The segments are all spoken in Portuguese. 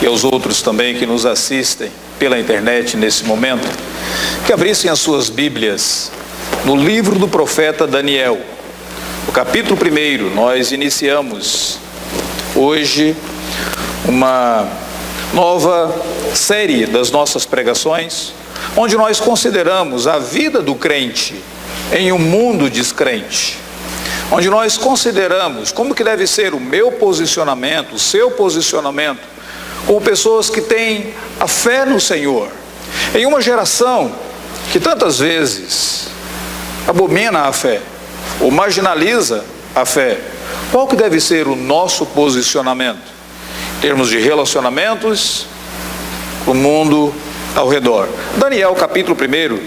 e aos outros também que nos assistem pela internet nesse momento, que abrissem as suas Bíblias no livro do profeta Daniel, o capítulo 1. Nós iniciamos hoje uma nova série das nossas pregações, onde nós consideramos a vida do crente em um mundo descrente, onde nós consideramos como que deve ser o meu posicionamento, o seu posicionamento, com pessoas que têm a fé no Senhor, em uma geração que tantas vezes abomina a fé, ou marginaliza a fé. Qual que deve ser o nosso posicionamento, em termos de relacionamentos, com o mundo ao redor? Daniel capítulo 1,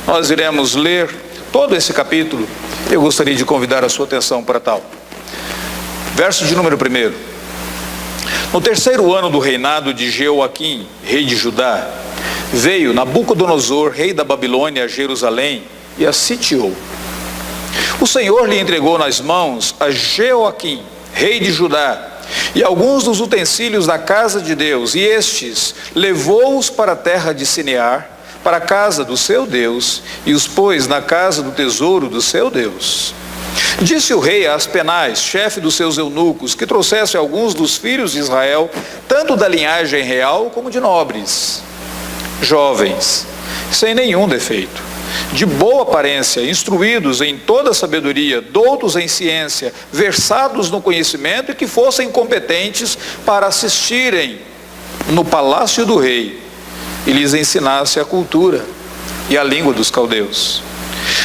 nós iremos ler todo esse capítulo. Eu gostaria de convidar a sua atenção para tal. Verso de número 1. No 3º ano do reinado de Jeoaquim, rei de Judá, veio Nabucodonosor, rei da Babilônia, a Jerusalém e a sitiou. O Senhor lhe entregou nas mãos a Jeoaquim, rei de Judá, e alguns dos utensílios da casa de Deus, e estes levou-os para a terra de Sinear, para a casa do seu Deus, e os pôs na casa do tesouro do seu Deus. Disse o rei a Aspenaz, chefe dos seus eunucos, que trouxesse alguns dos filhos de Israel, tanto da linhagem real como de nobres, jovens, sem nenhum defeito, de boa aparência, instruídos em toda sabedoria, doutos em ciência, versados no conhecimento, e que fossem competentes para assistirem no palácio do rei e lhes ensinasse a cultura e a língua dos caldeus.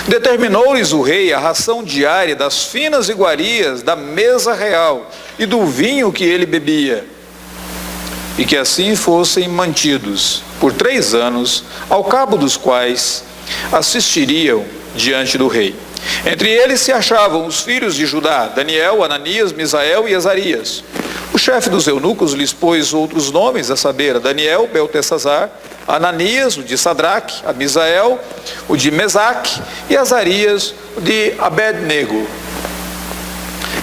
Determinou-lhes o rei a ração diária das finas iguarias da mesa real e do vinho que ele bebia, e que assim fossem mantidos por 3 anos, ao cabo dos quais assistiriam diante do rei. Entre eles se achavam os filhos de Judá, Daniel, Ananias, Misael e Azarias. O chefe dos eunucos lhes pôs outros nomes, a saber, a Daniel, Beltesazar, Ananias, o de Sadraque, a Misael, o de Mesaque, e Azarias, o de Abednego.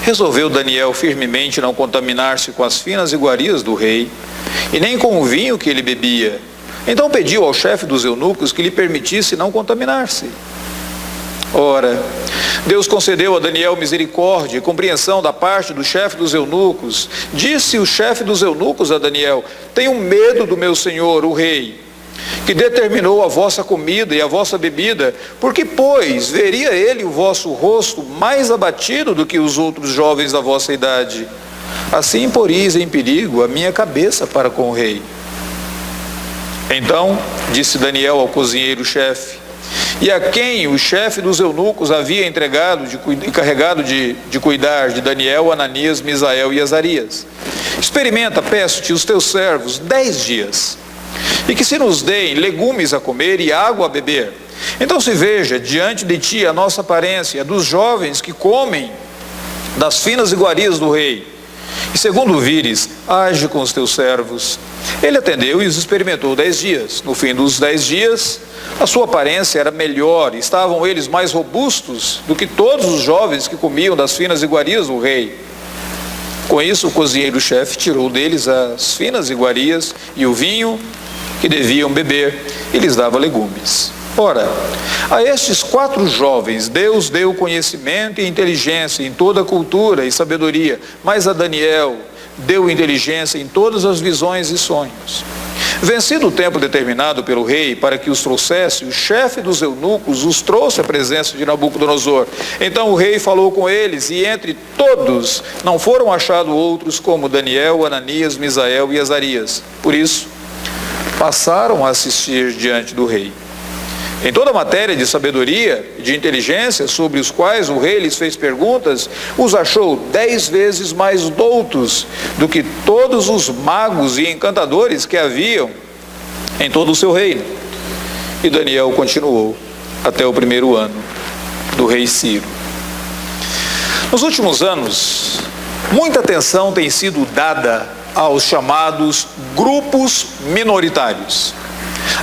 Resolveu Daniel firmemente não contaminar-se com as finas iguarias do rei, e nem com o vinho que ele bebia. Então pediu ao chefe dos eunucos que lhe permitisse não contaminar-se. Ora, Deus concedeu a Daniel misericórdia e compreensão da parte do chefe dos eunucos. Disse o chefe dos eunucos a Daniel: tenho medo do meu senhor, o rei, que determinou a vossa comida e a vossa bebida, porque, pois, veria ele o vosso rosto mais abatido do que os outros jovens da vossa idade. Assim poris em perigo a minha cabeça para com o rei. Então disse Daniel ao cozinheiro-chefe, e a quem o chefe dos eunucos havia encarregado de cuidar de Daniel, Ananias, Misael e Azarias: experimenta, peço-te, os teus servos 10 dias, e que se nos deem legumes a comer e água a beber. Então se veja diante de ti a nossa aparência, dos jovens que comem das finas iguarias do rei. E segundo vires, age com os teus servos. Ele atendeu e os experimentou 10 dias. No fim dos 10 dias, a sua aparência era melhor, estavam eles mais robustos do que todos os jovens que comiam das finas iguarias do rei. Com isso, o cozinheiro-chefe tirou deles as finas iguarias e o vinho que deviam beber, e lhes dava legumes. Ora, a estes 4 jovens Deus deu conhecimento e inteligência em toda a cultura e sabedoria, mas a Daniel deu inteligência em todas as visões e sonhos. Vencido o tempo determinado pelo rei para que os trouxesse, o chefe dos eunucos os trouxe à presença de Nabucodonosor. Então o rei falou com eles, e entre todos não foram achados outros como Daniel, Ananias, Misael e Azarias. Por isso, passaram a assistir diante do rei. Em toda a matéria de sabedoria e de inteligência sobre os quais o rei lhes fez perguntas, os achou 10 vezes mais doutos do que todos os magos e encantadores que haviam em todo o seu reino. E Daniel continuou até o 1º ano do rei Ciro. Nos últimos anos, muita atenção tem sido dada aos chamados grupos minoritários.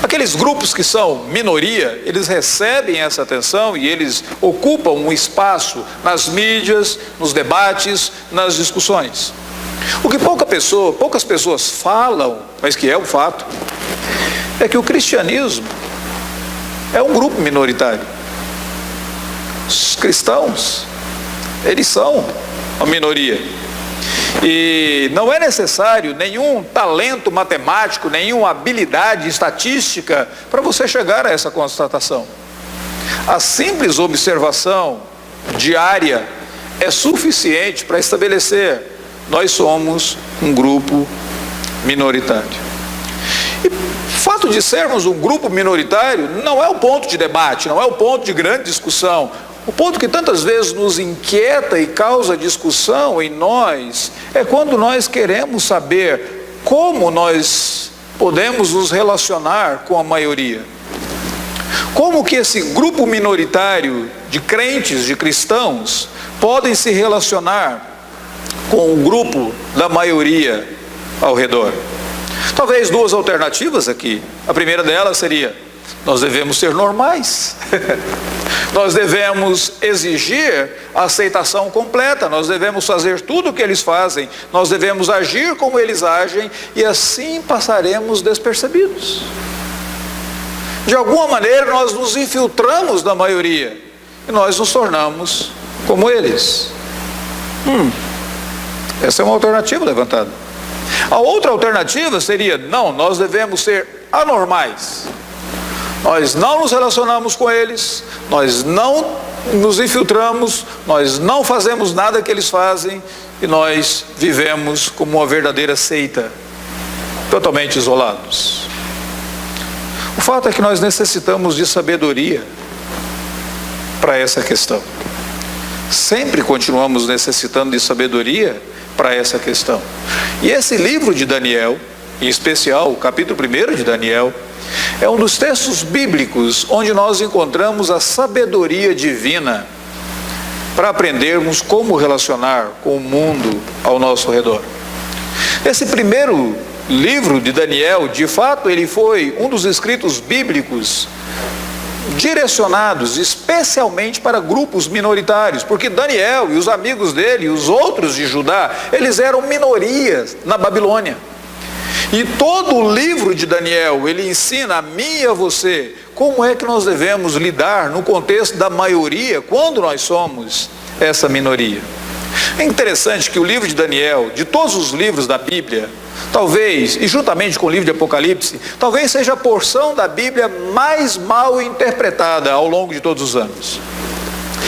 Aqueles grupos que são minoria, eles recebem essa atenção e eles ocupam um espaço nas mídias, nos debates, nas discussões. O que poucas pessoas falam, mas que é um fato, é que o cristianismo é um grupo minoritário. Os cristãos, eles são a minoria. E não é necessário nenhum talento matemático, nenhuma habilidade estatística para você chegar a essa constatação. A simples observação diária é suficiente para estabelecer: nós somos um grupo minoritário. E o fato de sermos um grupo minoritário não é o ponto de debate, não é o ponto de grande discussão. O ponto que tantas vezes nos inquieta e causa discussão em nós é quando nós queremos saber como nós podemos nos relacionar com a maioria. Como que esse grupo minoritário de crentes, de cristãos, podem se relacionar com o grupo da maioria ao redor? Talvez duas alternativas aqui. A primeira delas seria: nós devemos ser normais. Nós devemos exigir a aceitação completa, nós devemos fazer tudo o que eles fazem, nós devemos agir como eles agem, e assim passaremos despercebidos. De alguma maneira nós nos infiltramos na maioria e nós nos tornamos como eles. Essa é uma alternativa levantada. A outra alternativa seria: não, nós devemos ser anormais. Nós não nos relacionamos com eles, nós não nos infiltramos, nós não fazemos nada que eles fazem, e nós vivemos como uma verdadeira seita, totalmente isolados. O fato é que nós necessitamos de sabedoria para essa questão. Sempre continuamos necessitando de sabedoria para essa questão. E esse livro de Daniel, em especial o capítulo 1 de Daniel, é um dos textos bíblicos onde nós encontramos a sabedoria divina para aprendermos como relacionar com o mundo ao nosso redor. Esse primeiro livro de Daniel, de fato, ele foi um dos escritos bíblicos direcionados especialmente para grupos minoritários, porque Daniel e os amigos dele, os outros de Judá, eles eram minorias na Babilônia. E todo o livro de Daniel, ele ensina a mim e a você como é que nós devemos lidar no contexto da maioria, quando nós somos essa minoria. É interessante que o livro de Daniel, de todos os livros da Bíblia, talvez, e juntamente com o livro de Apocalipse, talvez seja a porção da Bíblia mais mal interpretada ao longo de todos os anos.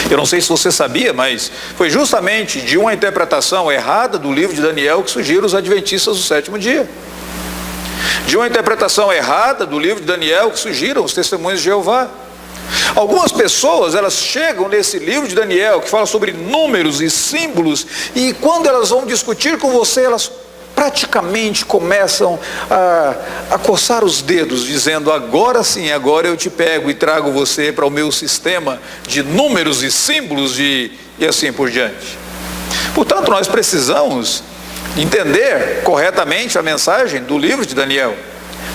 Eu não sei se você sabia, mas foi justamente de uma interpretação errada do livro de Daniel que surgiram os adventistas do sétimo dia. De uma interpretação errada do livro de Daniel que surgiram os testemunhos de Jeová. Algumas pessoas, elas chegam nesse livro de Daniel, que fala sobre números e símbolos, e quando elas vão discutir com você, elas praticamente começam a coçar os dedos, dizendo: agora sim, agora eu te pego e trago você para o meu sistema de números e símbolos e assim por diante. Portanto, nós precisamos entender corretamente a mensagem do livro de Daniel.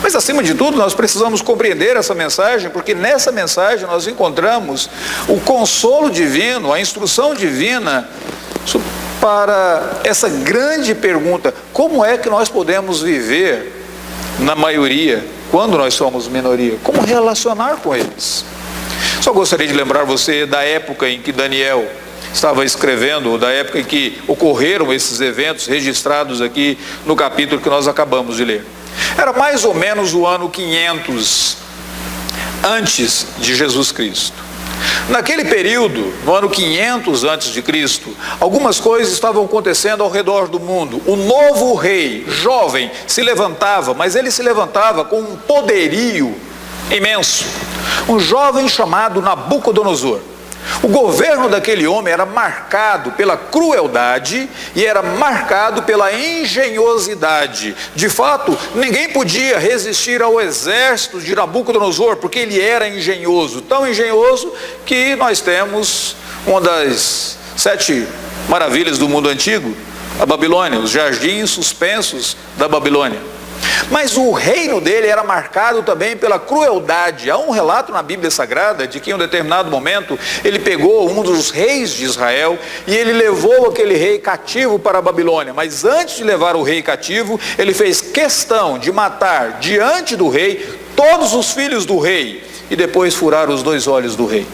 Mas acima de tudo nós precisamos compreender essa mensagem, porque nessa mensagem nós encontramos o consolo divino, a instrução divina para essa grande pergunta: como é que nós podemos viver na maioria quando nós somos minoria? Como relacionar com eles? Só gostaria de lembrar você da época em que Daniel estava escrevendo, ou da época em que ocorreram esses eventos registrados aqui no capítulo que nós acabamos de ler. Era mais ou menos o ano 500 antes de Jesus Cristo. Naquele período, no ano 500 antes de Cristo, algumas coisas estavam acontecendo ao redor do mundo. O novo rei, jovem, se levantava, mas ele se levantava com um poderio imenso. Um jovem chamado Nabucodonosor. O governo daquele homem era marcado pela crueldade e era marcado pela engenhosidade. De fato, ninguém podia resistir ao exército de Nabucodonosor, porque ele era engenhoso. Tão engenhoso que nós temos uma das 7 maravilhas do mundo antigo, a Babilônia, os jardins suspensos da Babilônia. Mas o reino dele era marcado também pela crueldade. Há um relato na Bíblia Sagrada de que em um determinado momento ele pegou um dos reis de Israel e ele levou aquele rei cativo para a Babilônia. Mas antes de levar o rei cativo, ele fez questão de matar diante do rei todos os filhos do rei e depois furar os 2 olhos do rei.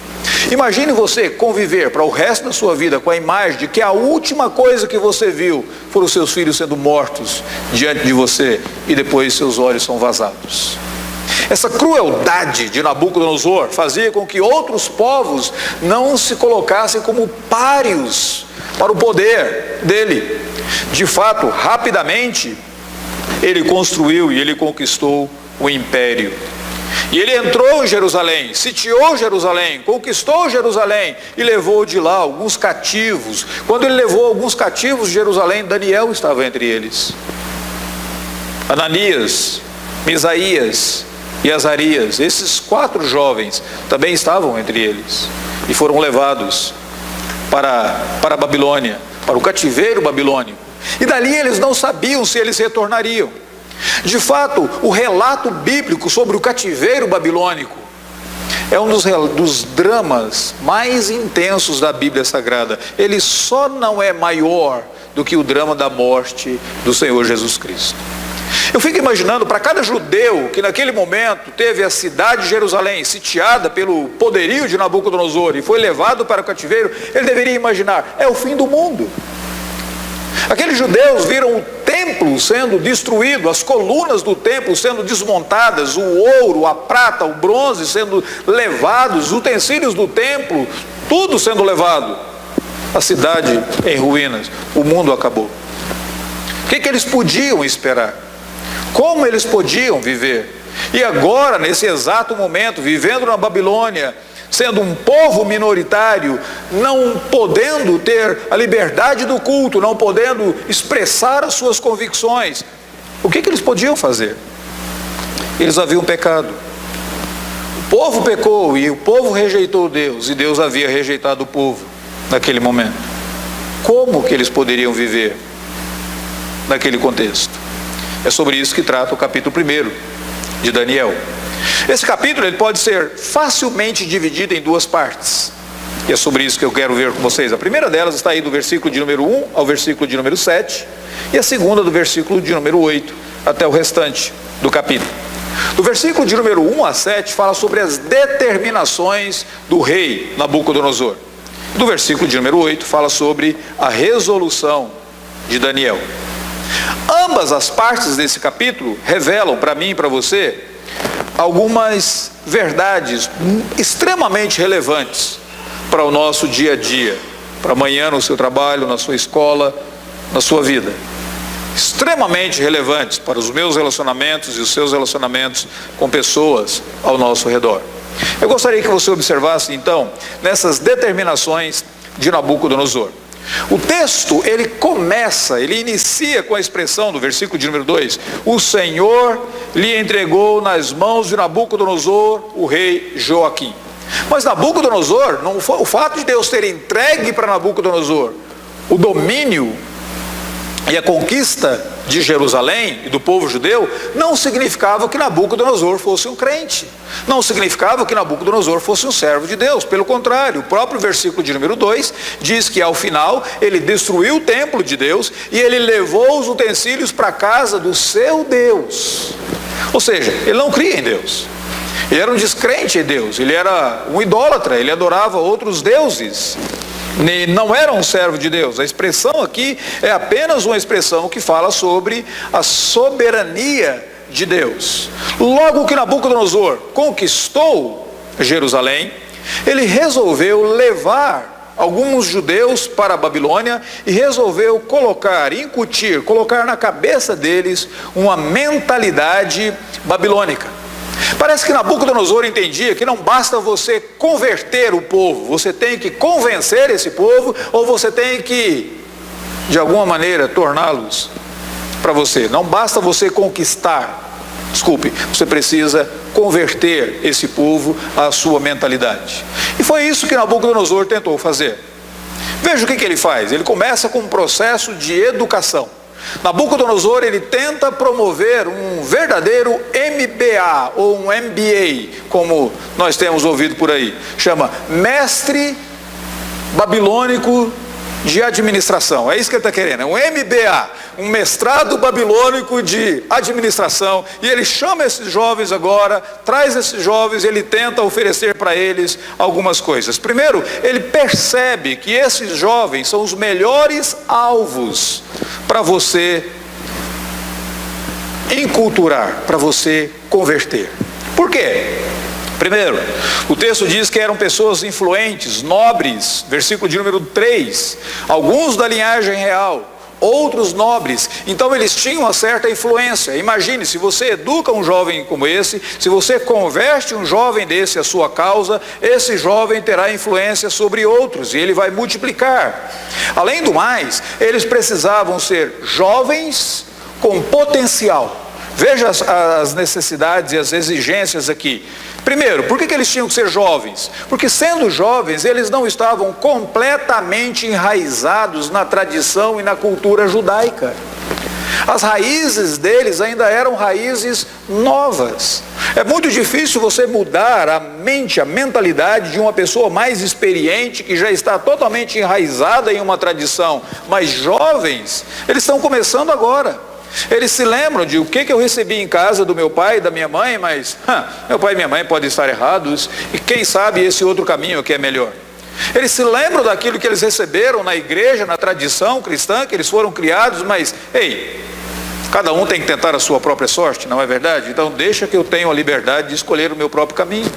Imagine você conviver para o resto da sua vida com a imagem de que a última coisa que você viu foram os seus filhos sendo mortos diante de você e depois seus olhos são vazados. Essa crueldade de Nabucodonosor fazia com que outros povos não se colocassem como pários para o poder dele. De fato, rapidamente, ele construiu e ele conquistou o império. E ele entrou em Jerusalém, sitiou Jerusalém, conquistou Jerusalém e levou de lá alguns cativos. Quando ele levou alguns cativos de Jerusalém, Daniel estava entre eles. Ananias, Misaías e Azarias, esses 4 jovens também estavam entre eles e foram levados para a Babilônia, para o cativeiro babilônico. E dali eles não sabiam se eles retornariam. De fato, o relato bíblico sobre o cativeiro babilônico é um dos dramas mais intensos da Bíblia Sagrada. Ele só não é maior do que o drama da morte do Senhor Jesus Cristo. Eu fico imaginando, para cada judeu que naquele momento teve a cidade de Jerusalém sitiada pelo poderio de Nabucodonosor e foi levado para o cativeiro, ele deveria imaginar, é o fim do mundo. Aqueles judeus viram o templo sendo destruído, as colunas do templo sendo desmontadas, o ouro, a prata, o bronze sendo levados, os utensílios do templo, tudo sendo levado. A cidade em ruínas, o mundo acabou. O que eles podiam esperar? Como eles podiam viver? E agora, nesse exato momento, vivendo na Babilônia, sendo um povo minoritário, não podendo ter a liberdade do culto, não podendo expressar as suas convicções, o que eles podiam fazer? Eles haviam pecado. O povo pecou e o povo rejeitou Deus, e Deus havia rejeitado o povo naquele momento. Como que eles poderiam viver naquele contexto? É sobre isso que trata o capítulo 1 de Daniel. Esse capítulo ele pode ser facilmente dividido em 2 partes. E é sobre isso que eu quero ver com vocês. A primeira delas está aí do versículo de número 1 ao versículo de número 7. E a segunda do versículo de número 8 até o restante do capítulo. Do versículo de número 1 a 7 fala sobre as determinações do rei Nabucodonosor. Do versículo de número 8 fala sobre a resolução de Daniel. Ambas as partes desse capítulo revelam para mim e para você algumas verdades extremamente relevantes para o nosso dia a dia, para amanhã no seu trabalho, na sua escola, na sua vida. Extremamente relevantes para os meus relacionamentos e os seus relacionamentos com pessoas ao nosso redor. Eu gostaria que você observasse então nessas determinações de Nabucodonosor. O texto, ele inicia com a expressão do versículo de número 2: o Senhor lhe entregou nas mãos de Nabucodonosor, o rei Joaquim. Mas Nabucodonosor, o fato de Deus ter entregue para Nabucodonosor o domínio e a conquista de Jerusalém e do povo judeu, não significava que Nabucodonosor fosse um crente, não significava que Nabucodonosor fosse um servo de Deus. Pelo contrário, o próprio versículo de número 2 diz que ao final ele destruiu o templo de Deus e ele levou os utensílios para a casa do seu Deus. Ou seja, ele não cria em Deus, ele era um descrente em Deus, ele era um idólatra, ele adorava outros deuses, não era um servo de Deus. A expressão aqui é apenas uma expressão que fala sobre a soberania de Deus. Logo que Nabucodonosor conquistou Jerusalém, ele resolveu levar alguns judeus para a Babilônia e resolveu colocar na cabeça deles uma mentalidade babilônica. Parece que Nabucodonosor entendia que não basta você converter o povo, você tem que convencer esse povo, ou você tem que, de alguma maneira, torná-los para você. Não basta você você precisa converter esse povo à sua mentalidade. E foi isso que Nabucodonosor tentou fazer. Veja o que ele faz. Ele começa com um processo de educação. Nabucodonosor, ele tenta promover um verdadeiro MBA, ou um MBA, como nós temos ouvido por aí. Chama Mestre Babilônico de Administração. É isso que ele está querendo, é um MBA, um mestrado babilônico de administração. E ele chama esses jovens agora, traz esses jovens, ele tenta oferecer para eles algumas coisas. Primeiro, ele percebe que esses jovens são os melhores alvos para você enculturar, para você converter. Por quê? Primeiro, o texto diz que eram pessoas influentes, nobres, versículo de número 3, alguns da linhagem real, outros nobres. Então eles tinham uma certa influência. Imagine, se você educa um jovem como esse, se você converte um jovem desse à sua causa, esse jovem terá influência sobre outros e ele vai multiplicar. Além do mais, eles precisavam ser jovens com potencial. Veja as necessidades e as exigências aqui. Primeiro, por que eles tinham que ser jovens? Porque sendo jovens, eles não estavam completamente enraizados na tradição e na cultura judaica. As raízes deles ainda eram raízes novas. É muito difícil você mudar a mente, a mentalidade de uma pessoa mais experiente, que já está totalmente enraizada em uma tradição. Mas jovens, eles estão começando agora. Eles se lembram de o que eu recebi em casa do meu pai e da minha mãe, mas meu pai e minha mãe podem estar errados, e quem sabe esse outro caminho que é melhor. Eles se lembram daquilo que eles receberam na igreja, na tradição cristã, que eles foram criados, mas, ei, cada um tem que tentar a sua própria sorte, não é verdade? Então deixa que eu tenha a liberdade de escolher o meu próprio caminho.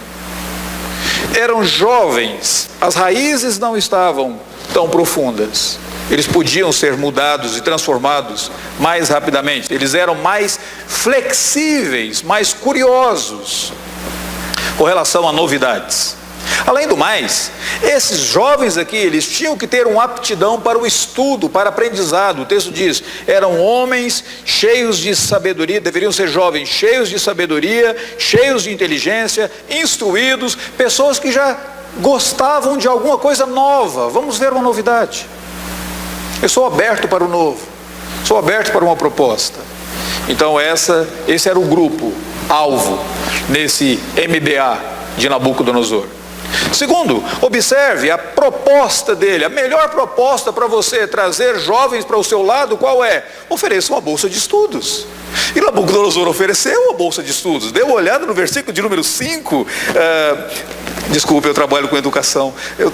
Eram jovens, as raízes não estavam tão profundas. Eles podiam ser mudados e transformados mais rapidamente. Eles eram mais flexíveis, mais curiosos com relação a novidades. Além do mais, esses jovens aqui, eles tinham que ter uma aptidão para o estudo, para aprendizado. O texto diz, eram homens cheios de sabedoria, deveriam ser jovens cheios de sabedoria, cheios de inteligência, instruídos, pessoas que já gostavam de alguma coisa nova. Vamos ver uma novidade. Eu sou aberto para o novo, sou aberto para uma proposta. Então esse era o grupo alvo nesse MBA de Nabucodonosor. Segundo, observe a proposta dele. A melhor proposta para você trazer jovens para o seu lado, qual é? Ofereça uma bolsa de estudos. E Nabucodonosor ofereceu uma bolsa de estudos. Dê uma olhada no versículo de número 5. Desculpe, eu trabalho com educação, eu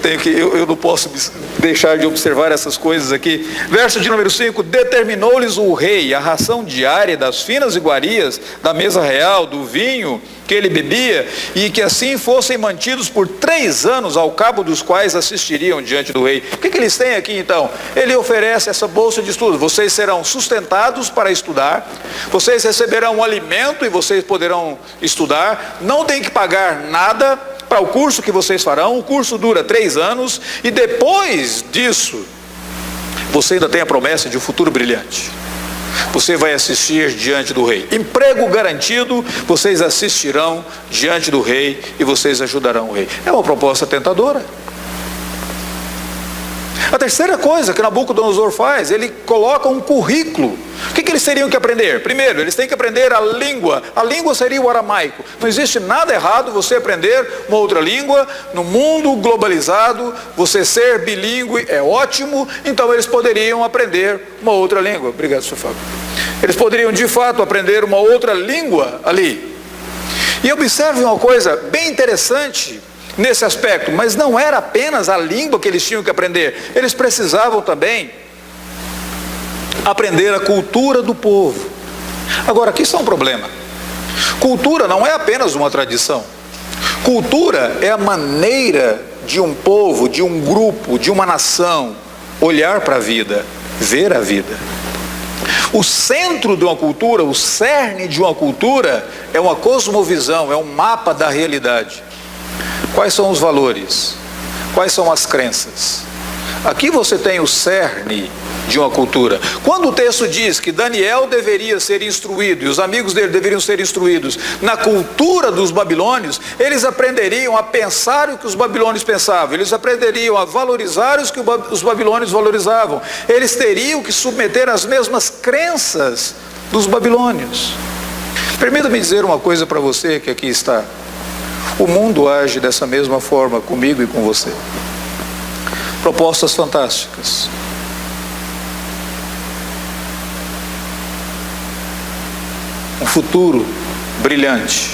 não posso deixar de observar essas coisas aqui. Verso de número 5, determinou-lhes o rei a ração diária das finas iguarias da mesa real, do vinho que ele bebia, e que assim fossem mantidos por 3 anos, ao cabo dos quais assistiriam diante do rei. O que eles têm aqui então? Ele oferece essa bolsa de estudo. Vocês serão sustentados para estudar, vocês receberão um alimento e vocês poderão estudar, não tem que pagar nada para o curso que vocês farão. O curso dura 3 anos e depois disso você ainda tem a promessa de um futuro brilhante. Você vai assistir diante do rei. Emprego garantido, vocês assistirão diante do rei e vocês ajudarão o rei. É uma proposta tentadora. A terceira coisa que Nabucodonosor faz, ele coloca um currículo. O que eles teriam que aprender? Primeiro, eles têm que aprender a língua. A língua seria o aramaico. Não existe nada errado você aprender uma outra língua. No mundo globalizado, você ser bilíngue é ótimo. Então eles poderiam aprender uma outra língua. Obrigado, Sr. Fábio. Eles poderiam de fato aprender uma outra língua ali. E observe uma coisa bem interessante nesse aspecto, mas não era apenas a língua que eles tinham que aprender. Eles precisavam também aprender a cultura do povo. Agora, aqui está um problema. Cultura não é apenas uma tradição. Cultura é a maneira de um povo, de um grupo, de uma nação olhar para a vida, ver a vida. O centro de uma cultura, o cerne de uma cultura é uma cosmovisão, é um mapa da realidade. Quais são os valores? Quais são as crenças? Aqui você tem o cerne de uma cultura. Quando o texto diz que Daniel deveria ser instruído e os amigos dele deveriam ser instruídos na cultura dos babilônios, eles aprenderiam a pensar o que os babilônios pensavam, eles aprenderiam a valorizar os que os babilônios valorizavam, eles teriam que submeter as mesmas crenças dos babilônios. Permita-me dizer uma coisa para você que aqui está. O mundo age dessa mesma forma comigo e com você. Propostas fantásticas. Um futuro brilhante.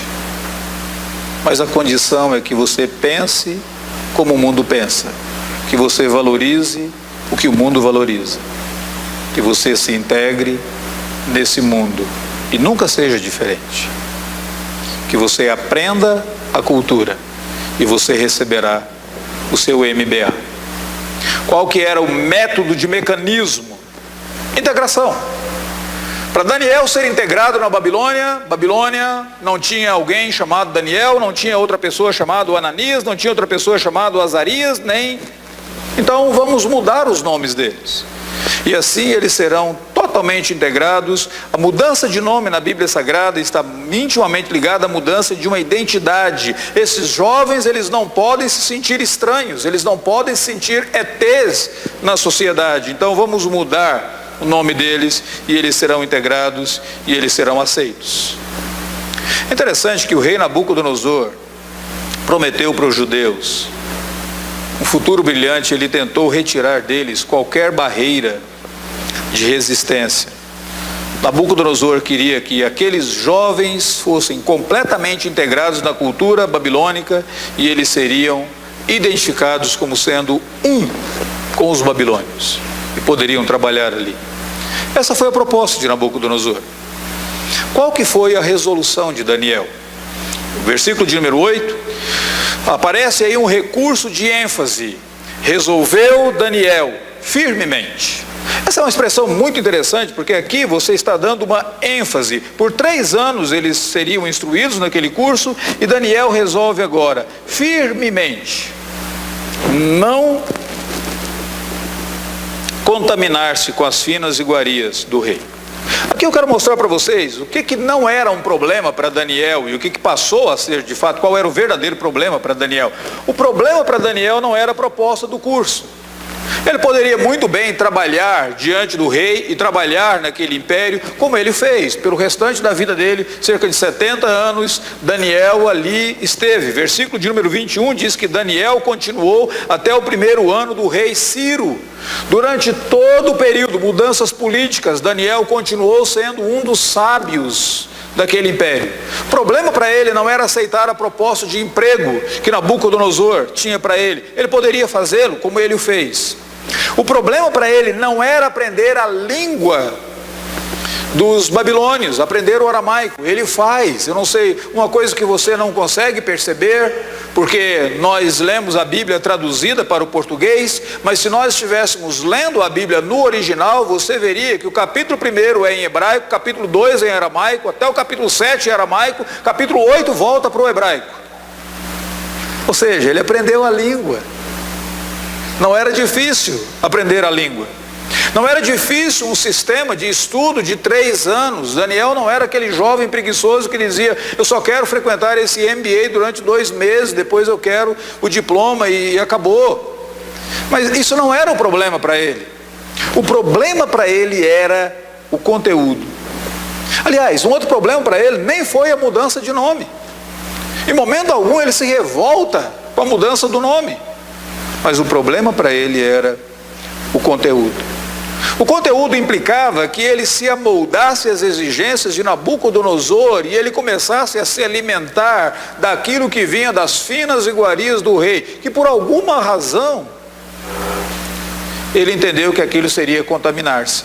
Mas a condição é que você pense como o mundo pensa. Que você valorize o que o mundo valoriza. Que você se integre nesse mundo e nunca seja diferente. Que você aprenda a cultura e você receberá o seu MBA. Qual que era o método de mecanismo? Integração. Para Daniel ser integrado na Babilônia não tinha alguém chamado Daniel, não tinha outra pessoa chamada Ananias, não tinha outra pessoa chamada Azarias, nem... Então vamos mudar os nomes deles. E assim eles serão totalmente integrados. A mudança de nome na Bíblia Sagrada está intimamente ligada à mudança de uma identidade. Esses jovens, eles não podem se sentir estranhos, eles não podem se sentir ETs na sociedade. Então vamos mudar o nome deles e eles serão integrados e eles serão aceitos. É interessante que o rei Nabucodonosor prometeu para os judeus um futuro brilhante. Ele tentou retirar deles qualquer barreira de resistência. Nabucodonosor queria que aqueles jovens fossem completamente integrados na cultura babilônica e eles seriam identificados como sendo um com os babilônios e poderiam trabalhar ali. Essa foi a proposta de Nabucodonosor. Qual que foi a resolução de Daniel? O versículo de número 8, aparece aí um recurso de ênfase. Resolveu Daniel firmemente. Essa é uma expressão muito interessante, porque aqui você está dando uma ênfase. Por 3 anos eles seriam instruídos naquele curso, e Daniel resolve agora, firmemente, não contaminar-se com as finas iguarias do rei. Aqui eu quero mostrar para vocês o que não era um problema para Daniel e o que passou a ser de fato, qual era o verdadeiro problema para Daniel. O problema para Daniel não era a proposta do curso. Ele poderia muito bem trabalhar diante do rei e trabalhar naquele império, como ele fez. Pelo restante da vida dele, cerca de 70 anos, Daniel ali esteve. Versículo de número 21 diz que Daniel continuou até o 1º ano do rei Ciro. Durante todo o período, mudanças políticas, Daniel continuou sendo um dos sábios daquele império. O problema para ele não era aceitar a proposta de emprego que Nabucodonosor tinha para ele. Ele poderia fazê-lo como ele o fez. O problema para ele não era aprender a língua dos babilônios, aprender o aramaico. Ele faz, eu não sei, uma coisa que você não consegue perceber, porque nós lemos a Bíblia traduzida para o português, mas se nós estivéssemos lendo a Bíblia no original, você veria que o capítulo 1 é em hebraico, capítulo 2 é em aramaico, até o capítulo 7 é aramaico, capítulo 8 volta para o hebraico. Ou seja, ele aprendeu a língua. Não era difícil aprender a língua. Não era difícil um sistema de estudo de 3 anos. Daniel não era aquele jovem preguiçoso que dizia, eu só quero frequentar esse MBA durante 2 meses, depois eu quero o diploma e acabou. Mas isso não era o problema para ele. O problema para ele era o conteúdo. Aliás, um outro problema para ele nem foi a mudança de nome. Em momento algum ele se revolta com a mudança do nome. Mas o problema para ele era o conteúdo. O conteúdo implicava que ele se amoldasse às exigências de Nabucodonosor e ele começasse a se alimentar daquilo que vinha das finas iguarias do rei, que por alguma razão ele entendeu que aquilo seria contaminar-se.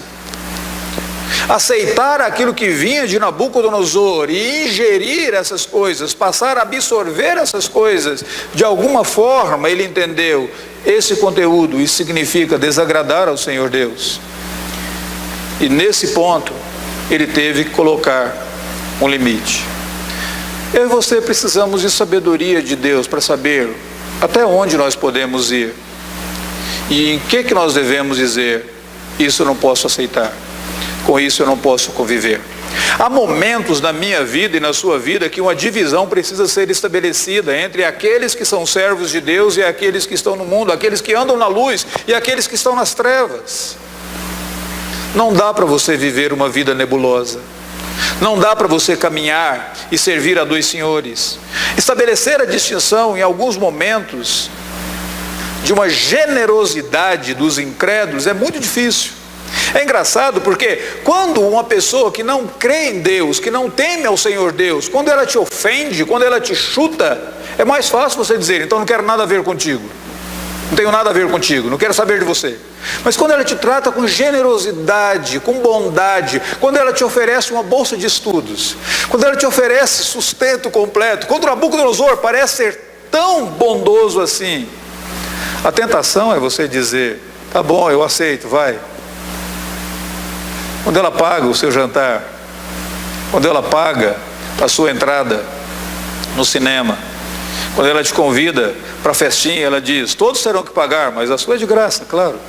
Aceitar aquilo que vinha de Nabucodonosor e ingerir essas coisas, passar a absorver essas coisas, de alguma forma ele entendeu, esse conteúdo, isso significa desagradar ao Senhor Deus. E nesse ponto, ele teve que colocar um limite. Eu e você precisamos de sabedoria de Deus para saber até onde nós podemos ir. E em que nós devemos dizer isso eu não posso aceitar, com isso eu não posso conviver. Há momentos na minha vida e na sua vida que uma divisão precisa ser estabelecida entre aqueles que são servos de Deus e aqueles que estão no mundo, aqueles que andam na luz e aqueles que estão nas trevas. Não dá para você viver uma vida nebulosa. Não dá para você caminhar e servir a dois senhores. Estabelecer a distinção em alguns momentos de uma generosidade dos incrédulos é muito difícil. É engraçado porque quando uma pessoa que não crê em Deus, que não teme ao Senhor Deus, quando ela te ofende, quando ela te chuta, é mais fácil você dizer, então não quero nada a ver contigo. Não tenho nada a ver contigo, não quero saber de você. Mas quando ela te trata com generosidade, com bondade, quando ela te oferece uma bolsa de estudos, quando ela te oferece sustento completo, quando o Nabucodonosor parece ser tão bondoso assim, a tentação é você dizer, tá bom, eu aceito, vai. Quando ela paga o seu jantar, quando ela paga a sua entrada no cinema, quando ela te convida para a festinha, ela diz, todos terão que pagar, mas a sua é de graça, claro.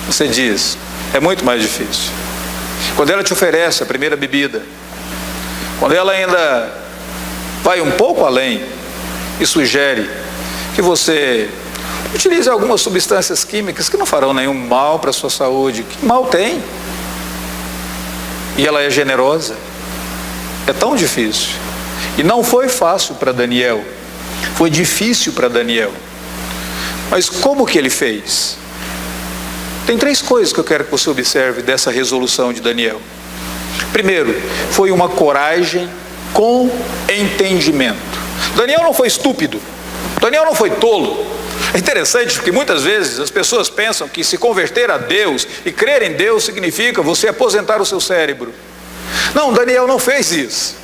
Você diz, é muito mais difícil. Quando ela te oferece a primeira bebida, quando ela ainda vai um pouco além e sugere que você utilize algumas substâncias químicas que não farão nenhum mal para a sua saúde, que mal tem? E ela é generosa. É tão difícil. E não foi fácil para Daniel. Foi difícil para Daniel. Mas como que ele fez? Tem 3 coisas que eu quero que você observe dessa resolução de Daniel. Primeiro, foi uma coragem com entendimento. Daniel não foi estúpido. Daniel não foi tolo. É interessante porque muitas vezes as pessoas pensam que se converter a Deus e crer em Deus significa você aposentar o seu cérebro. Não, Daniel não fez isso.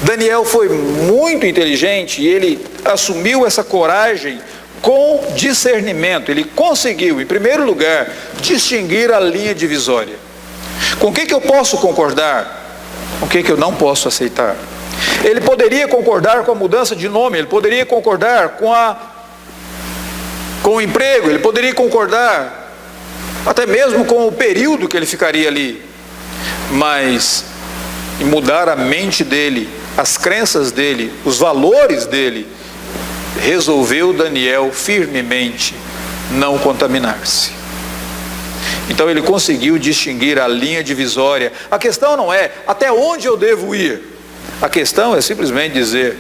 Daniel foi muito inteligente e ele assumiu essa coragem com discernimento. Ele conseguiu, em primeiro lugar, distinguir a linha divisória. Com o que eu posso concordar? Com o que eu não posso aceitar? Ele poderia concordar com a mudança de nome, ele poderia concordar com o emprego, ele poderia concordar até mesmo com o período que ele ficaria ali. Mas em mudar a mente dele, as crenças dele, os valores dele, resolveu Daniel firmemente não contaminar-se. Então ele conseguiu distinguir a linha divisória. A questão não é até onde eu devo ir. A questão é simplesmente dizer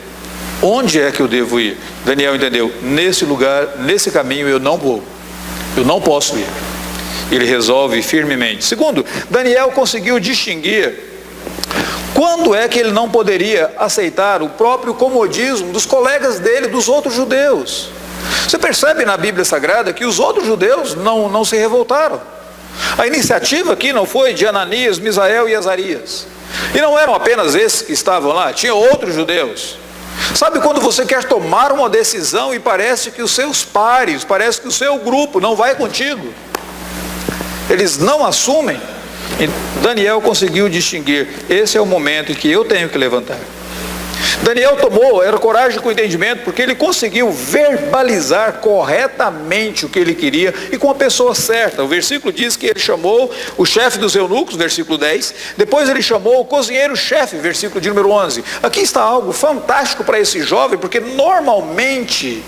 onde é que eu devo ir. Daniel entendeu, nesse lugar, nesse caminho eu não vou. Eu não posso ir. Ele resolve firmemente. Segundo, Daniel conseguiu distinguir quando é que ele não poderia aceitar o próprio comodismo dos colegas dele, dos outros judeus. Você percebe na Bíblia Sagrada que os outros judeus não se revoltaram. A iniciativa aqui não foi de Ananias, Misael e Azarias. E não eram apenas esses que estavam lá, tinha outros judeus. Sabe quando você quer tomar uma decisão e parece que os seus pares, parece que o seu grupo não vai contigo? Eles não assumem. E Daniel conseguiu distinguir, esse é o momento em que eu tenho que levantar. Daniel era coragem com entendimento, porque ele conseguiu verbalizar corretamente o que ele queria e com a pessoa certa. O versículo diz que ele chamou o chefe dos eunucos, versículo 10, depois ele chamou o cozinheiro-chefe, versículo de número 11. Aqui está algo fantástico para esse jovem, porque normalmente,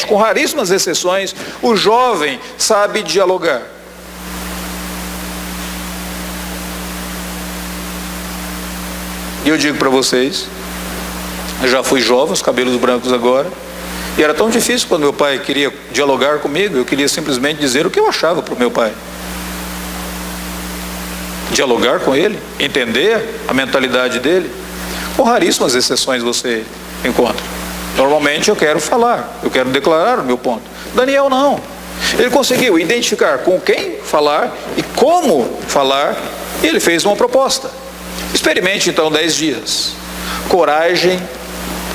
com raríssimas exceções, o jovem sabe dialogar. E eu digo para vocês, eu já fui jovem, os cabelos brancos agora, e era tão difícil quando meu pai queria dialogar comigo, eu queria simplesmente dizer o que eu achava para o meu pai. Dialogar com ele, entender a mentalidade dele, com raríssimas exceções você encontra. Normalmente eu quero falar, eu quero declarar o meu ponto. Daniel não. Ele conseguiu identificar com quem falar e como falar, e ele fez uma proposta. Experimente então 10 dias. Coragem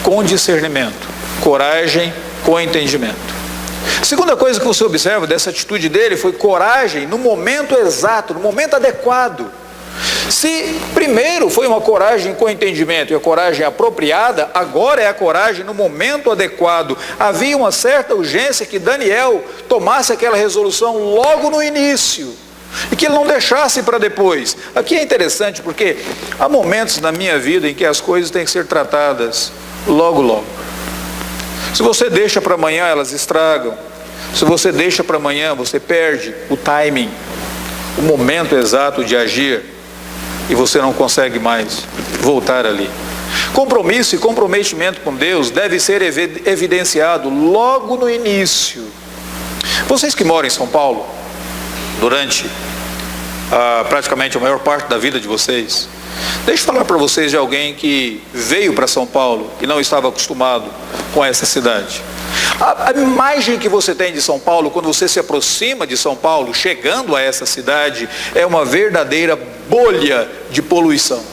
com discernimento. Coragem com entendimento. Segunda coisa que você observa dessa atitude dele foi coragem no momento exato, no momento adequado. Se primeiro foi uma coragem com entendimento e a coragem apropriada, agora é a coragem no momento adequado. Havia uma certa urgência que Daniel tomasse aquela resolução logo no início e que ele não deixasse para depois. Aqui é interessante porque há momentos na minha vida em que as coisas têm que ser tratadas logo, logo. Se você deixa para amanhã, elas estragam. Se você deixa para amanhã, você perde o timing, o momento exato de agir, e você não consegue mais voltar ali. Compromisso e comprometimento com Deus deve ser evidenciado logo no início. Vocês que moram em São Paulo, durante praticamente a maior parte da vida de vocês, deixa eu falar para vocês de alguém que veio para São Paulo e não estava acostumado com essa cidade. A imagem que você tem de São Paulo, quando você se aproxima de São Paulo, chegando a essa cidade, é uma verdadeira bolha de poluição.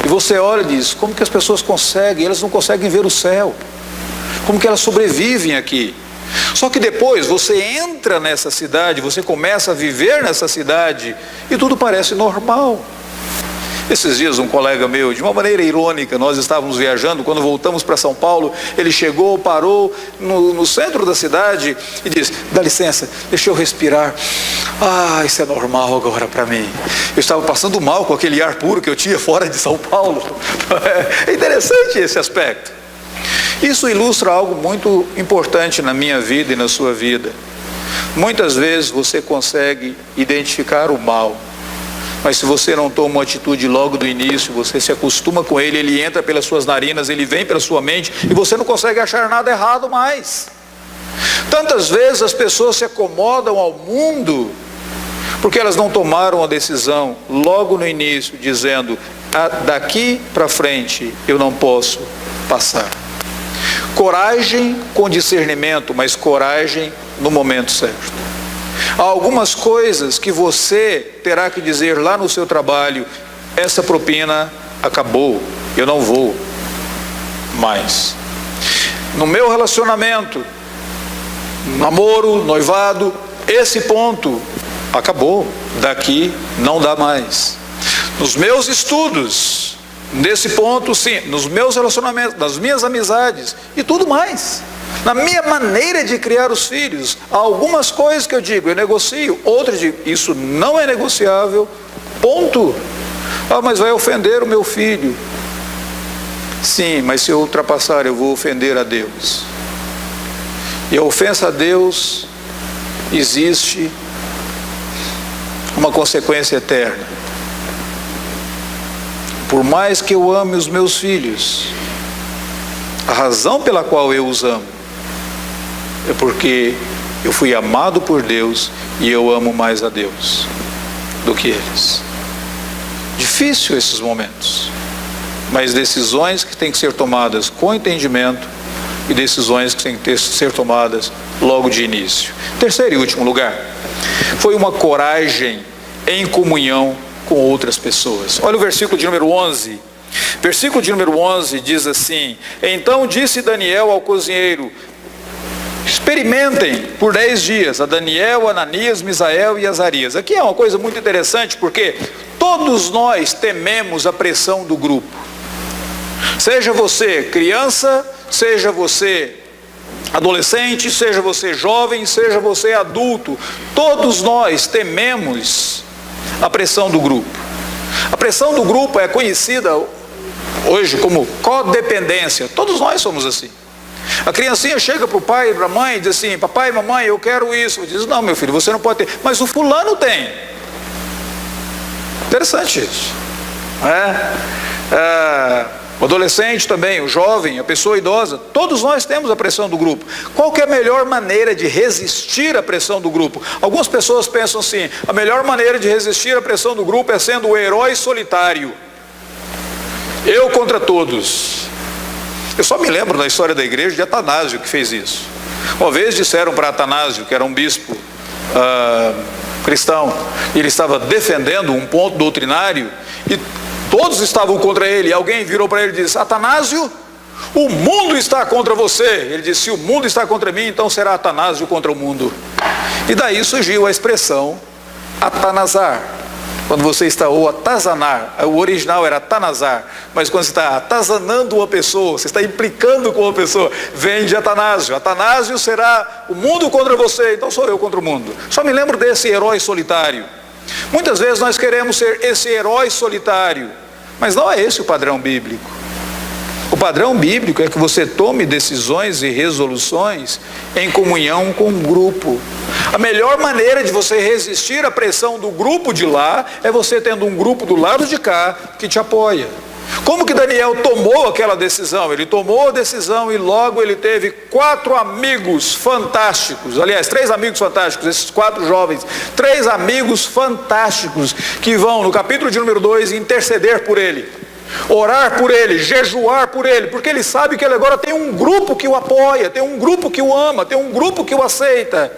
E você olha e diz, como que as pessoas conseguem? Elas não conseguem ver o céu. Como que elas sobrevivem aqui? Só que depois você entra nessa cidade, você começa a viver nessa cidade e tudo parece normal. Esses dias um colega meu, de uma maneira irônica, nós estávamos viajando, quando voltamos para São Paulo, ele chegou, parou no centro da cidade e disse, dá licença, deixa eu respirar. Isso é normal agora para mim. Eu estava passando mal com aquele ar puro que eu tinha fora de São Paulo. É interessante esse aspecto. Isso ilustra algo muito importante na minha vida e na sua vida. Muitas vezes você consegue identificar o mal, mas se você não toma uma atitude logo do início, você se acostuma com ele, ele entra pelas suas narinas, ele vem pela sua mente e você não consegue achar nada errado mais. Tantas vezes as pessoas se acomodam ao mundo porque elas não tomaram a decisão logo no início, dizendo, daqui para frente eu não posso passar. Coragem com discernimento, mas coragem no momento certo. Há algumas coisas que você terá que dizer lá no seu trabalho, essa propina acabou, eu não vou mais. No meu relacionamento, namoro, noivado, esse ponto acabou, daqui não dá mais. Nos meus estudos, nesse ponto sim, nos meus relacionamentos, nas minhas amizades e tudo mais. Na minha maneira de criar os filhos, há algumas coisas que eu digo, eu negocio, outras digo, isso não é negociável, ponto. Mas vai ofender o meu filho. Sim, mas se eu ultrapassar, eu vou ofender a Deus. E a ofensa a Deus, existe uma consequência eterna. Por mais que eu ame os meus filhos, a razão pela qual eu os amo é porque eu fui amado por Deus e eu amo mais a Deus do que eles. Difícil esses momentos, mas decisões que têm que ser tomadas com entendimento e decisões que têm que ser tomadas logo de início. Terceiro e último lugar, foi uma coragem em comunhão com outras pessoas. Olha o versículo de número 11. Versículo de número 11 diz assim, então disse Daniel ao cozinheiro, experimentem por 10 dias a Daniel, Ananias, Misael e Azarias. Aqui é uma coisa muito interessante porque todos nós tememos a pressão do grupo. Seja você criança, seja você adolescente, seja você jovem, seja você adulto, todos nós tememos a pressão do grupo. A pressão do grupo é conhecida hoje como codependência. Todos nós somos assim. A criancinha chega para o pai e para a mãe e diz assim, papai, mamãe, eu quero isso. Diz, não meu filho, você não pode ter. Mas o fulano tem. Interessante isso. O adolescente também, o jovem, a pessoa idosa, todos nós temos a pressão do grupo. Qual que é a melhor maneira de resistir à pressão do grupo? Algumas pessoas pensam assim, a melhor maneira de resistir à pressão do grupo é sendo o herói solitário. Eu contra todos. Eu só me lembro da história da igreja de Atanásio que fez isso. Uma vez disseram para Atanásio, que era um bispo cristão, e ele estava defendendo um ponto doutrinário, e todos estavam contra ele, e alguém virou para ele e disse, Atanásio, o mundo está contra você. Ele disse, se o mundo está contra mim, então será Atanásio contra o mundo. E daí surgiu a expressão Atanasar. Quando você está ou atazanar, o original era atanazar, mas quando você está atazanando uma pessoa, você está implicando com uma pessoa, vem de Atanásio. Atanásio será o mundo contra você, então sou eu contra o mundo. Só me lembro desse herói solitário. Muitas vezes nós queremos ser esse herói solitário, mas não é esse o padrão bíblico. O padrão bíblico é que você tome decisões e resoluções em comunhão com um grupo. A melhor maneira de você resistir à pressão do grupo de lá é você tendo um grupo do lado de cá que te apoia. Como que Daniel tomou aquela decisão? Ele tomou a decisão e logo ele teve 4 amigos fantásticos. Aliás, 3 amigos fantásticos, esses 4 jovens. 3 amigos fantásticos que vão no capítulo de número 2 interceder por ele. Orar por ele, jejuar por ele, porque ele sabe que ele agora tem um grupo que o apoia, tem um grupo que o ama, tem um grupo que o aceita.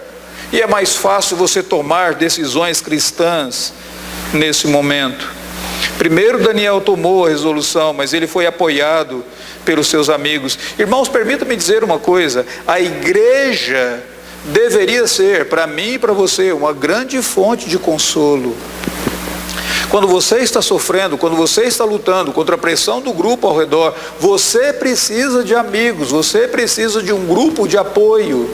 E é mais fácil você tomar decisões cristãs nesse momento. Primeiro Daniel tomou a resolução, mas ele foi apoiado pelos seus amigos. Irmãos, permita-me dizer uma coisa: a igreja deveria ser, para mim e para você, uma grande fonte de consolo. Quando você está sofrendo, quando você está lutando contra a pressão do grupo ao redor, você precisa de amigos, você precisa de um grupo de apoio.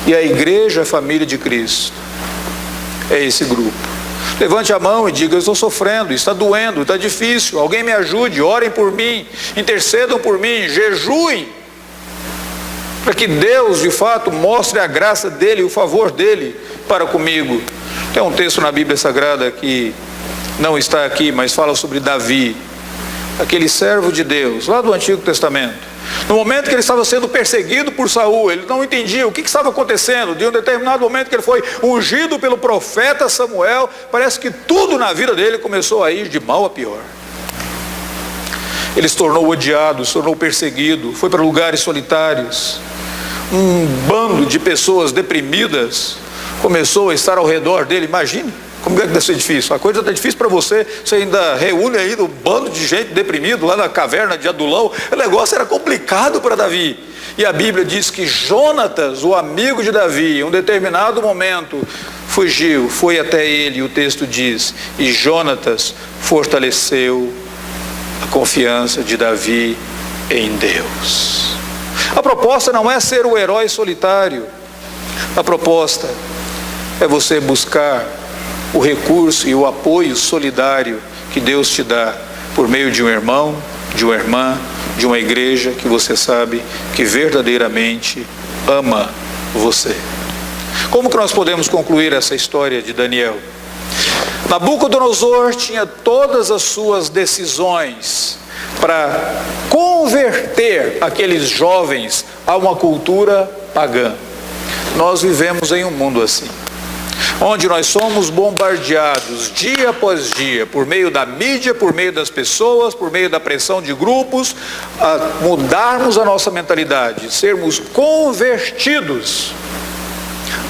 E a igreja, a família de Cristo, é esse grupo. Levante a mão e diga: eu estou sofrendo, está doendo, está difícil, alguém me ajude, orem por mim, intercedam por mim, jejuem, para que Deus de fato mostre a graça dele, o favor dele para comigo. Tem um texto na Bíblia Sagrada que não está aqui, mas fala sobre Davi, aquele servo de Deus, lá do Antigo Testamento. No momento que ele estava sendo perseguido por Saul, ele não entendia o que estava acontecendo. De um determinado momento que ele foi ungido pelo profeta Samuel, parece que tudo na vida dele começou a ir de mal a pior. Ele se tornou odiado, se tornou perseguido, foi para lugares solitários. Um bando de pessoas deprimidas começou a estar ao redor dele. Imagine como é que deve ser difícil. A coisa está difícil para você, você ainda reúne aí um bando de gente deprimido lá na caverna de Adulão. O negócio era complicado para Davi. E a Bíblia diz que Jonatas, o amigo de Davi, em um determinado momento fugiu, foi até ele, e o texto diz, e Jonatas fortaleceu a confiança de Davi em Deus. A proposta não é ser o herói solitário. A proposta é você buscar o recurso e o apoio solidário que Deus te dá por meio de um irmão, de uma irmã, de uma igreja que você sabe que verdadeiramente ama você. Como que nós podemos concluir essa história de Daniel? Nabucodonosor tinha todas as suas decisões para converter aqueles jovens a uma cultura pagã. Nós vivemos em um mundo assim, onde nós somos bombardeados dia após dia, por meio da mídia, por meio das pessoas, por meio da pressão de grupos, a mudarmos a nossa mentalidade, sermos convertidos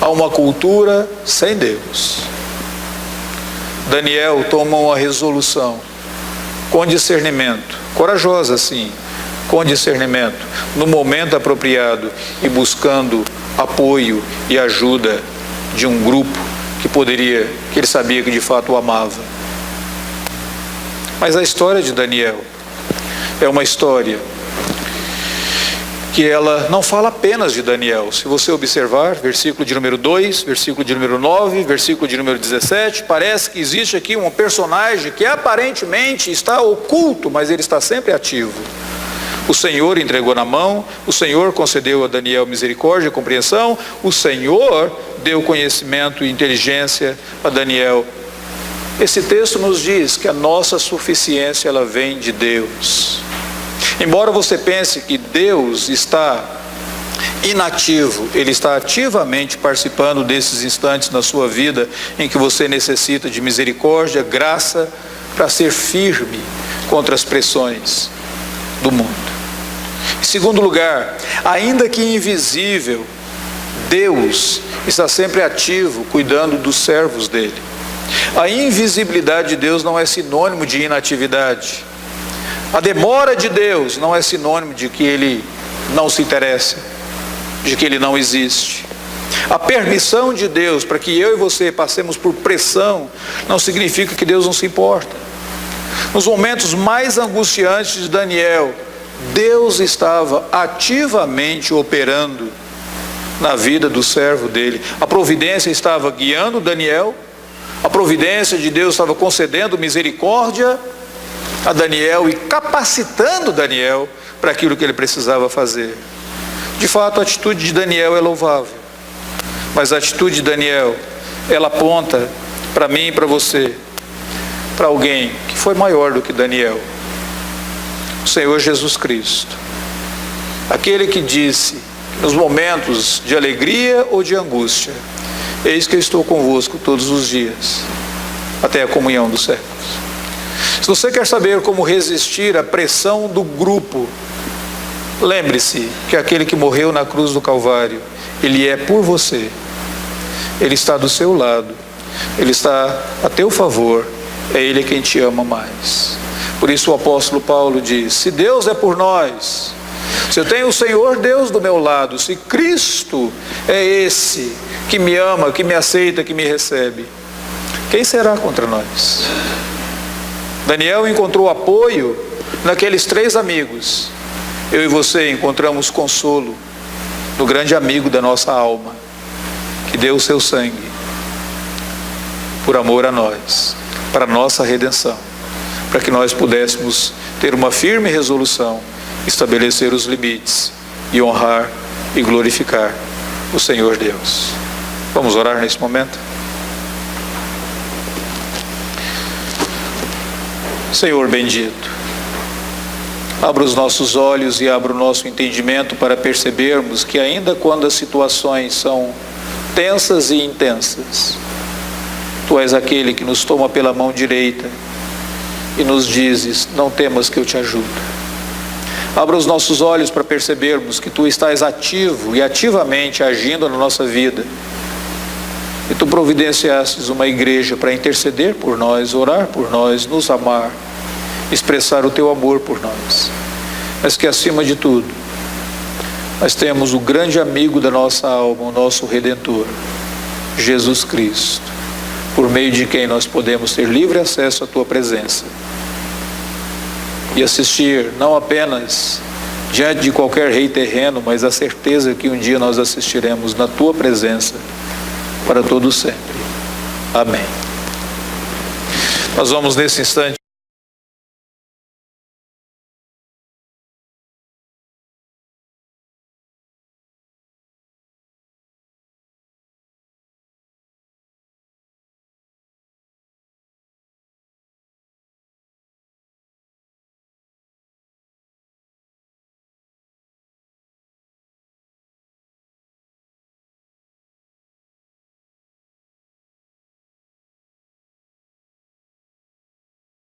a uma cultura sem Deus. Daniel tomou uma resolução com discernimento, corajosa sim, com discernimento, no momento apropriado e buscando apoio e ajuda de um grupo que ele sabia que de fato o amava. Mas a história de Daniel é uma história que ela não fala apenas de Daniel. Se você observar, versículo de número 2, versículo de número 9, versículo de número 17, parece que existe aqui um personagem que aparentemente está oculto, mas ele está sempre ativo. O Senhor entregou na mão, o Senhor concedeu a Daniel misericórdia e compreensão, o Senhor deu conhecimento e inteligência a Daniel. Esse texto nos diz que a nossa suficiência ela vem de Deus. Embora você pense que Deus está inativo, Ele está ativamente participando desses instantes na sua vida em que você necessita de misericórdia, graça, para ser firme contra as pressões do mundo. Em segundo lugar, ainda que invisível, Deus está sempre ativo, cuidando dos servos dele. A invisibilidade de Deus não é sinônimo de inatividade. A demora de Deus não é sinônimo de que Ele não se interessa, de que Ele não existe. A permissão de Deus para que eu e você passemos por pressão não significa que Deus não se importa. Nos momentos mais angustiantes de Daniel, Deus estava ativamente operando na vida do servo dele. A providência estava guiando Daniel, a providência de Deus estava concedendo misericórdia a Daniel e capacitando Daniel para aquilo que ele precisava fazer. De fato, a atitude de Daniel é louvável, mas a atitude de Daniel, ela aponta para mim e para você, para alguém que foi maior do que Daniel, o Senhor Jesus Cristo, aquele que disse, nos momentos de alegria ou de angústia, eis que eu estou convosco todos os dias, até a comunhão dos séculos. Se você quer saber como resistir à pressão do grupo, lembre-se que aquele que morreu na cruz do Calvário, ele é por você, ele está do seu lado, ele está a teu favor, é ele quem te ama mais. Por isso o apóstolo Paulo diz, se Deus é por nós, se eu tenho o Senhor Deus do meu lado, se Cristo é esse que me ama, que me aceita, que me recebe, quem será contra nós? Daniel encontrou apoio naqueles 3 amigos. Eu e você encontramos consolo no grande amigo da nossa alma, que deu o seu sangue por amor a nós, para a nossa redenção, para que nós pudéssemos ter uma firme resolução, estabelecer os limites e honrar e glorificar o Senhor Deus. Vamos orar nesse momento? Senhor bendito, abra os nossos olhos e abra o nosso entendimento para percebermos que ainda quando as situações são tensas e intensas, Tu és aquele que nos toma pela mão direita e nos dizes, não temas que eu te ajudo. Abra os nossos olhos para percebermos que Tu estás ativo e ativamente agindo na nossa vida. E Tu providenciastes uma igreja para interceder por nós, orar por nós, nos amar, expressar o Teu amor por nós. Mas que acima de tudo, nós temos o grande amigo da nossa alma, o nosso Redentor, Jesus Cristo, por meio de quem nós podemos ter livre acesso à Tua presença e assistir não apenas diante de qualquer rei terreno, mas a certeza que um dia nós assistiremos na Tua presença para todo sempre. Amém. Nós vamos nesse instante